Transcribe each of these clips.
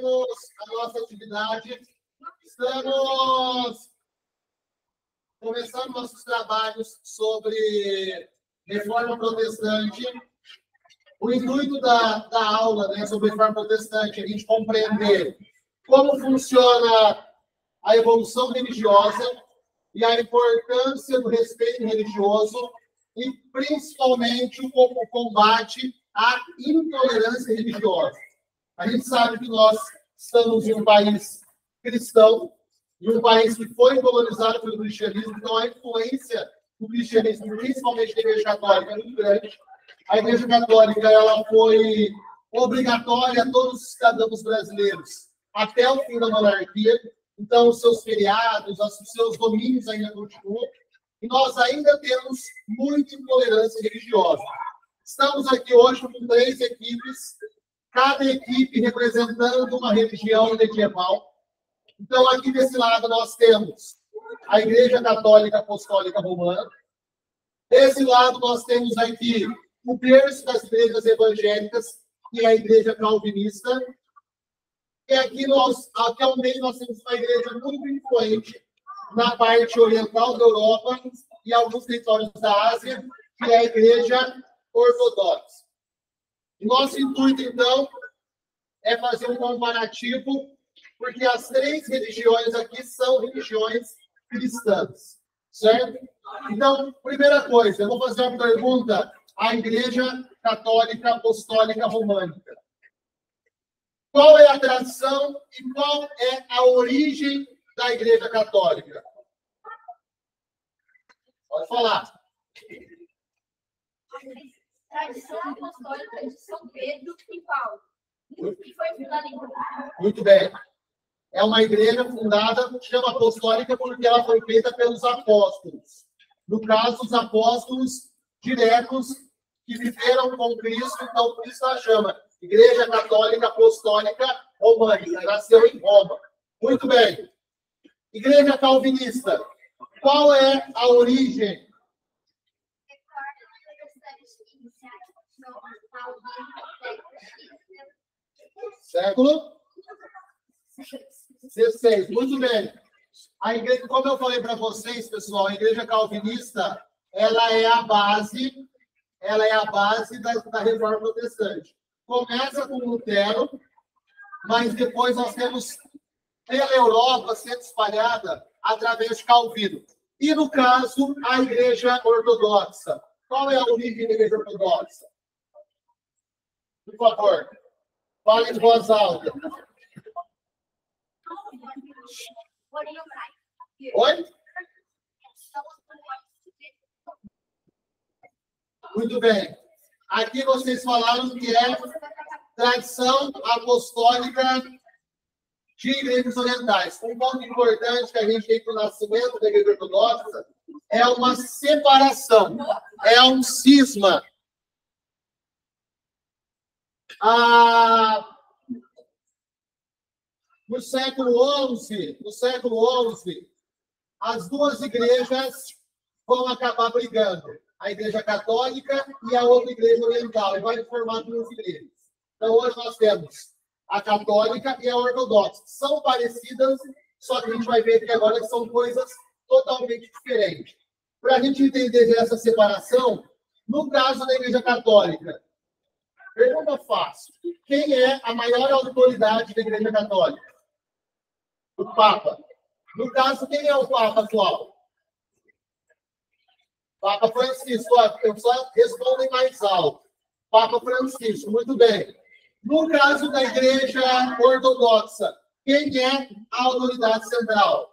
iniciarmos a nossa atividade, estamos começando nossos trabalhos sobre reforma protestante. O intuito da aula, né, sobre reforma protestante é a gente compreender como funciona a evolução religiosa e a importância do respeito religioso e, principalmente, o combate à intolerância religiosa. A gente sabe que nós estamos em um país cristão, em um país que foi colonizado pelo cristianismo, então a influência do cristianismo, principalmente da Igreja Católica, é muito grande. A Igreja Católica ela foi obrigatória a todos os cidadãos brasileiros até o fim da monarquia, então os seus feriados, os seus domínios ainda continuam, e nós ainda temos muita intolerância religiosa. Estamos aqui hoje com 3 equipes, cada equipe representando uma religião medieval. Então, aqui desse lado, nós temos a Igreja Católica Apostólica Romana. Desse lado, nós temos aqui o berço das igrejas evangélicas, que é a Igreja Calvinista. E aqui ao meio, nós temos uma igreja muito influente na parte oriental da Europa e alguns territórios da Ásia, que é a Igreja Ortodoxa. Nosso intuito, então, é fazer um comparativo, porque as 3 religiões aqui são religiões cristãs, certo? Então, primeira coisa, eu vou fazer uma pergunta à Igreja Católica Apostólica Românica. Qual é a tradição e qual é a origem da Igreja Católica? Pode falar. Tradição apostólica de São Pedro e Paulo, que foi fundada em Roma. Muito bem. É uma igreja fundada, chama apostólica, porque ela foi feita pelos apóstolos. No caso, os apóstolos diretos que viveram com Cristo, então por isso ela chama Igreja Católica Apostólica Românica. Nasceu em Roma. Muito bem. Igreja Calvinista. Qual é a origem? Século 16. Muito bem. A igreja, como eu falei para vocês, pessoal, a Igreja Calvinista, ela é a base da Reforma Protestante. Começa com Lutero, mas depois nós temos pela Europa sendo espalhada através de Calvino. E no caso, a Igreja Ortodoxa. Qual é a origem da Igreja Ortodoxa? Por favor, fale em voz alta. Oi? Muito bem. Aqui vocês falaram que é tradição apostólica de igrejas orientais. Um ponto importante que a gente tem para o nascimento da Igreja Ortodoxa é uma separação, é um cisma. No século XI, as 2 igrejas vão acabar brigando. A Igreja Católica e a outra Igreja Oriental. E vai formar 2 igrejas. Então, hoje nós temos a Católica e a Ortodoxa. São parecidas, só que a gente vai ver que agora são coisas totalmente diferentes. Para a gente entender essa separação, no caso da Igreja Católica, pergunta fácil. Quem é a maior autoridade da Igreja Católica? O Papa. No caso, quem é o Papa atual? Papa Francisco. Eu só respondo em mais alto. Papa Francisco. Muito bem. No caso da Igreja Ortodoxa, quem é a autoridade central?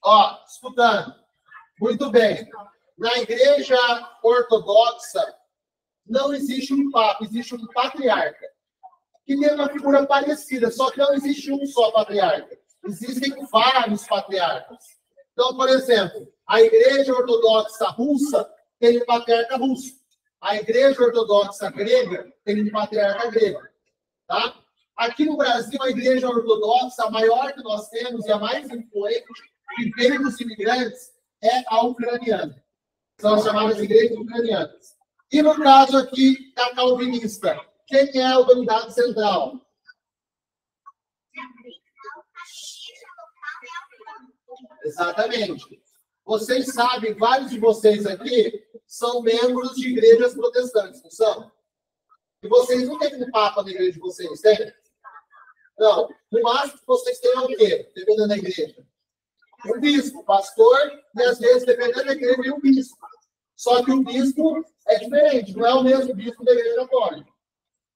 Ó, escutando. Muito bem. Na Igreja Ortodoxa, não existe um papa, existe um patriarca. Que tem uma figura parecida, só que não existe um só patriarca. Existem vários patriarcas. Então, por exemplo, a Igreja Ortodoxa Russa tem um patriarca russo. A Igreja Ortodoxa Grega tem um patriarca grego. Tá? Aqui no Brasil, a Igreja Ortodoxa, a maior que nós temos e a mais influente, que veio dos imigrantes, é a ucraniana. São as chamadas igrejas ucranianas. E no caso aqui, a calvinista, quem é a autoridade central? Exatamente. Vocês sabem, vários de vocês aqui são membros de igrejas protestantes, não são? E vocês não têm um papa na igreja de vocês, tem? Não. No máximo que vocês têm é o quê? Dependendo da igreja. Um bispo, pastor, e às vezes, dependendo da igreja, um bispo. Só que o bispo é diferente, não é o mesmo bispo da igreja católica.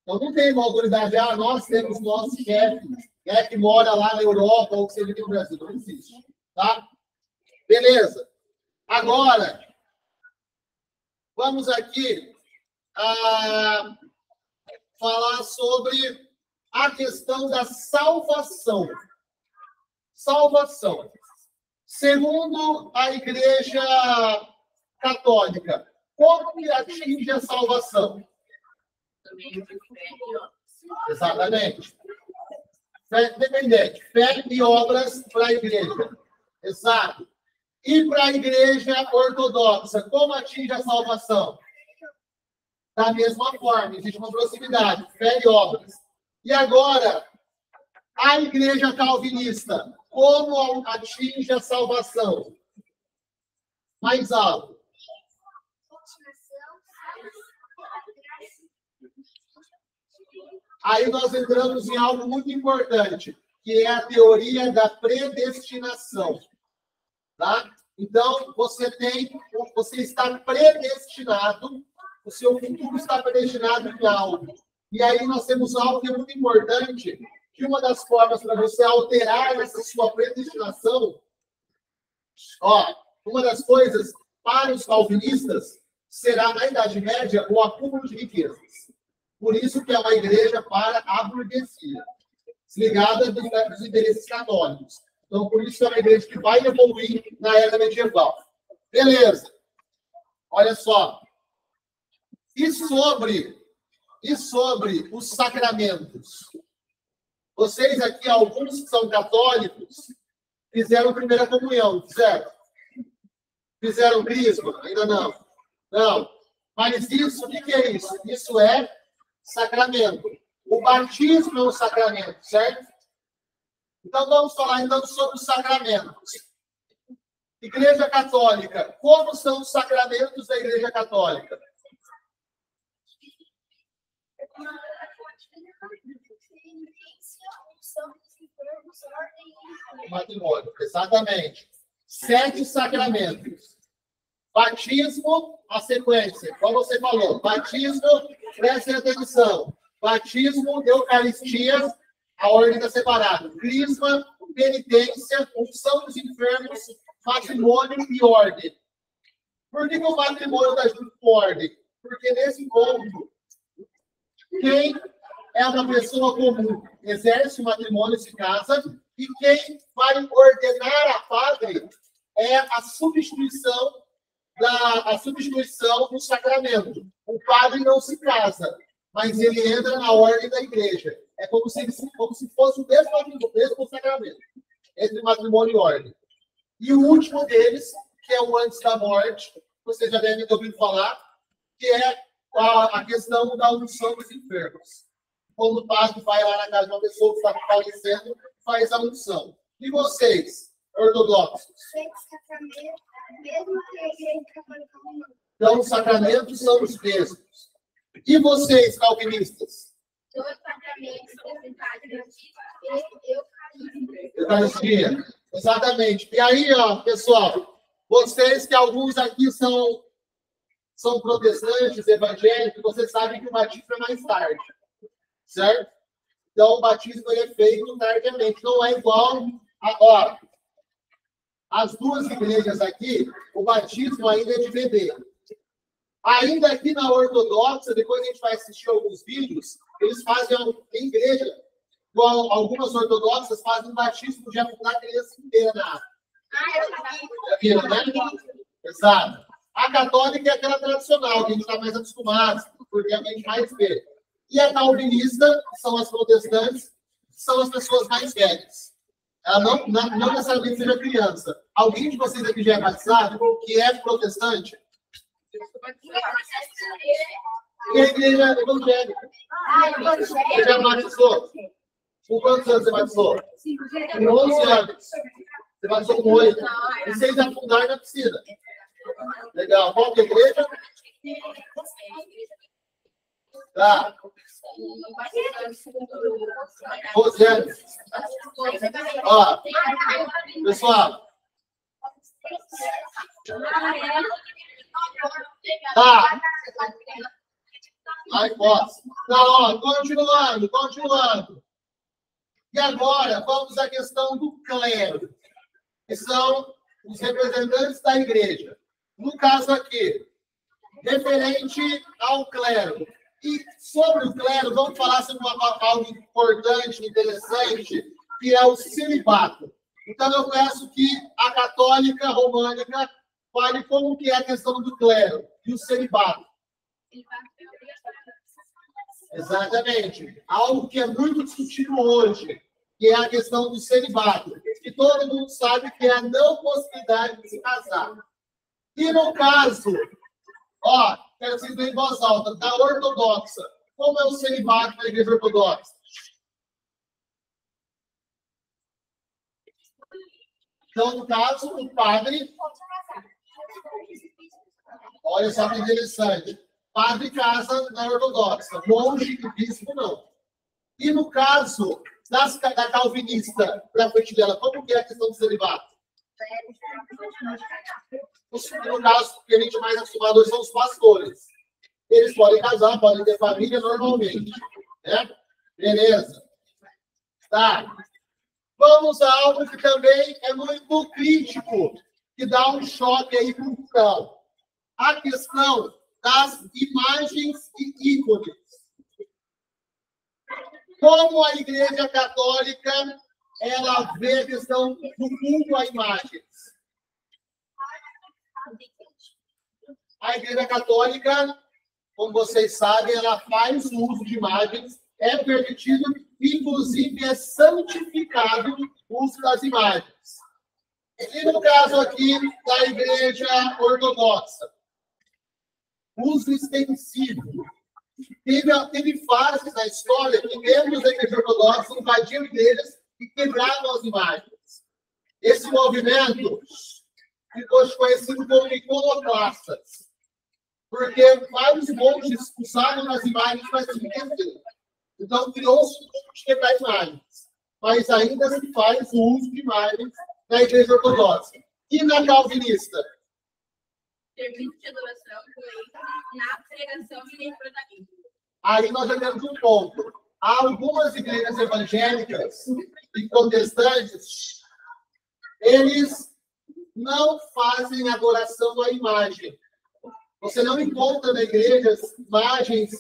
Então não tem uma autoridade, nós temos nosso chefe, né, que mora lá na Europa, ou que seja aqui no Brasil. Não existe. Tá? Beleza. Agora, vamos aqui falar sobre a questão da salvação. Salvação. Segundo a Igreja Católica, como que atinge a salvação? Exatamente. Fé dependente. Fé e obras para a igreja. Exato. E para a igreja ortodoxa, como atinge a salvação? Da mesma forma, existe uma proximidade. Fé e obras. E agora, a igreja calvinista, como atinge a salvação? Mais alto. Aí nós entramos em algo muito importante, que é a teoria da predestinação. Tá? Então, você está predestinado, o seu futuro está predestinado em algo. E aí nós temos algo que é muito importante, que uma das formas para você alterar essa sua predestinação, uma das coisas para os calvinistas será, na Idade Média, o acúmulo de riquezas. Por isso que é uma igreja para a burguesia, desligada dos interesses católicos. Então, por isso que é uma igreja que vai evoluir na era medieval. Beleza. Olha só. E sobre os sacramentos? Vocês aqui, alguns que são católicos, fizeram primeira comunhão, certo? Fizeram crisma? Ainda não. Não. Mas isso, o que é isso? Isso é sacramento. O batismo é um sacramento, certo? Então, vamos falar então sobre os sacramentos. Igreja Católica. Como são os sacramentos da Igreja Católica? Matrimônio, exatamente. 7 sacramentos. Batismo, a sequência, como você falou. Batismo, prestem atenção. Batismo, Eucaristia, a ordem está separada. Crisma, penitência, unção dos enfermos, matrimônio e ordem. Por que o matrimônio está junto com ordem? Porque nesse ponto, quem é uma pessoa comum exerce o matrimônio, se casa, e quem vai ordenar a padre é a substituição do sacramento. O padre não se casa, mas ele entra na ordem da igreja. É como se fosse o mesmo sacramento, entre matrimônio e ordem. E o último deles, que é o antes da morte, vocês já devem ter ouvido falar, que é a questão da unção dos enfermos. Quando o padre vai lá na casa de uma pessoa que está falecendo, faz a unção. E vocês, ortodoxos? Então, os sacramentos são os mesmos. E vocês, calvinistas? 2 sacramentos, Eucaristia. Exatamente. E aí, pessoal, vocês que alguns aqui são protestantes, evangélicos, vocês sabem que o batismo é mais tarde. Certo? Então, o batismo ele é feito tardiamente. Não é igual as duas igrejas aqui, o batismo ainda é de bebê. Ainda aqui na ortodoxa, depois a gente vai assistir alguns vídeos, eles fazem em igreja, igual algumas ortodoxas fazem um batismo de afundar a criança inteira na água. Já viram, né? Exato. A católica é aquela tradicional, que a gente está mais acostumado, porque a gente mais vê. E a calvinista, que são as protestantes, são as pessoas mais velhas. Ela não necessariamente seja criança. Alguém de vocês aqui já é batizado, que é protestante? E a igreja evangélica. Você já batizou? Com quantos anos você batizou? Com 11 anos. Você batizou com 8. E vocês afundaram na piscina. Legal. Qual que é a igreja? Tá. 12 anos. Ó, pessoal. Tá. Aí posso. Tá, ó, continuando. E agora, vamos à questão do clero, que são os representantes da igreja. No caso aqui, referente ao clero. E sobre o clero, vamos falar sobre algo importante, interessante, que é o celibato. Então, eu peço que a católica românica fale como que é a questão do clero e o celibato. Exatamente. Algo que é muito discutido hoje, que é a questão do celibato. Que todo mundo sabe que é a não possibilidade de se casar. E no caso, ó, quero que vocês verem em voz alta, da ortodoxa. Como é o celibato da igreja ortodoxa? Então, no caso, o padre... Olha só que interessante. Padre casa na ortodoxa. Monge e bispo, não. E no caso da calvinista, para frente dela, como que é a questão do celibato? No caso que a gente mais acostumado hoje são os pastores. Eles podem casar, podem ter família normalmente. Né? Beleza. Tá. Vamos a algo que também é muito crítico, que dá um choque aí cultural. A questão das imagens e ícones. Como a Igreja Católica ela vê a questão do culto a imagens? A Igreja Católica, como vocês sabem, ela faz uso de imagens, é permitido, inclusive é santificado o uso das imagens. E no caso aqui da Igreja Ortodoxa, uso extensivo. Teve fases na história que membros da Igreja Ortodoxa invadiam igrejas e quebravam as imagens. Esse movimento ficou conhecido como iconoclastas, porque vários monges usavam as imagens para se defender. Então, criou-se o uso de quebrar imagens. Mas ainda se faz o uso de imagens na Igreja Ortodoxa. E na calvinista? Serviço de adoração, na pregação e nem protagonismo. Aí nós já temos um ponto. Há algumas igrejas evangélicas e protestantes, eles não fazem adoração à imagem. Você não encontra na igreja imagens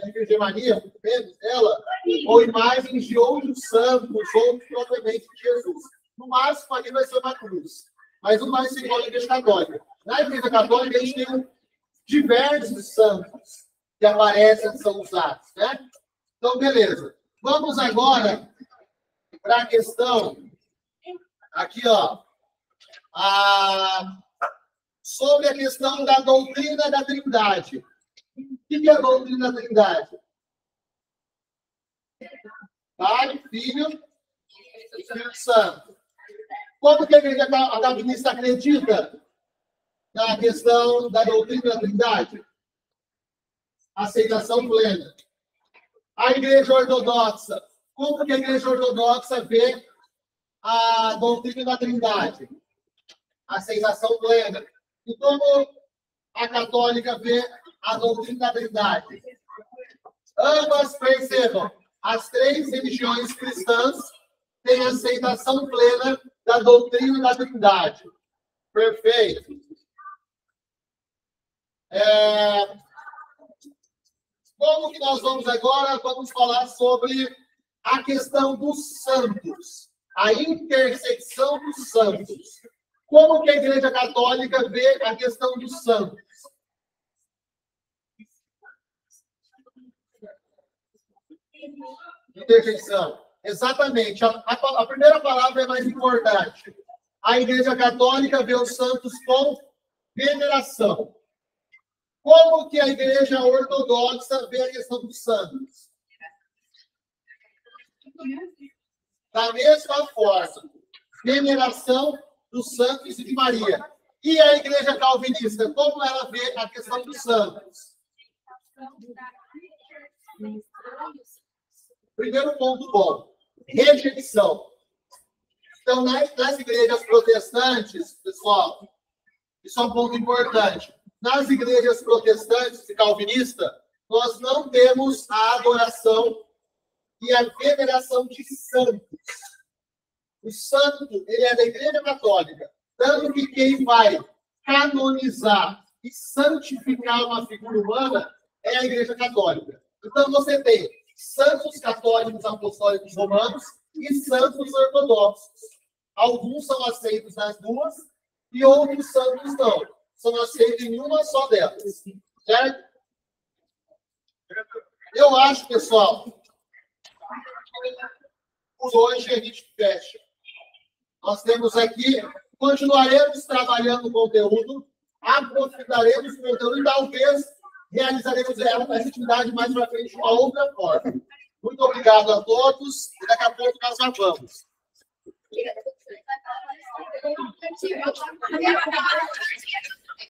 de Virgem Maria, dela, ou imagens de outros santos, ou propriamente de Jesus. No máximo, ali vai ser uma cruz. Mas não vai ser igual à Igreja Católica. Na Igreja Católica, a gente tem diversos santos que aparecem e são usados, né? Então, beleza. Vamos agora para a questão aqui, ó. Sobre a questão da doutrina da Trindade. O que é a doutrina da Trindade? Pai, Filho e Espírito Santo. Como que a igreja calvinista acredita na questão da doutrina da Trindade? Aceitação plena. A igreja ortodoxa. Como que a igreja ortodoxa vê a doutrina da Trindade? Aceitação plena. E como a católica vê a doutrina da Trindade? Ambas, percebam, as três religiões cristãs têm aceitação plena da doutrina da Trindade. Perfeito. Como que nós vamos agora? Vamos falar sobre a questão dos santos, a intersecção dos santos. Como que a Igreja Católica vê a questão dos santos? Interjeição. Exatamente. A primeira palavra é mais importante. A Igreja Católica vê os santos com veneração. Como que a igreja ortodoxa vê a questão dos santos? Da mesma forma, veneração dos santos e de Maria. E a igreja calvinista, como ela vê a questão dos santos? Primeiro ponto bom, rejeição. Então, nas igrejas protestantes, pessoal, isso é um ponto importante. Nas igrejas protestantes e calvinistas, nós não temos a adoração e a veneração de santos. O santo, ele é da igreja católica. Tanto que quem vai canonizar e santificar uma figura humana é a igreja católica. Então, você tem santos católicos apostólicos romanos e santos ortodoxos. Alguns são aceitos nas duas e outros santos não. São aceitos em uma só delas. Certo? Eu acho, pessoal, por hoje a gente fecha. Nós temos aqui, continuaremos trabalhando o conteúdo, aprofundaremos o conteúdo e talvez realizaremos essa atividade mais para frente de uma outra forma. Muito obrigado a todos e daqui a pouco nós acabamos. Obrigada.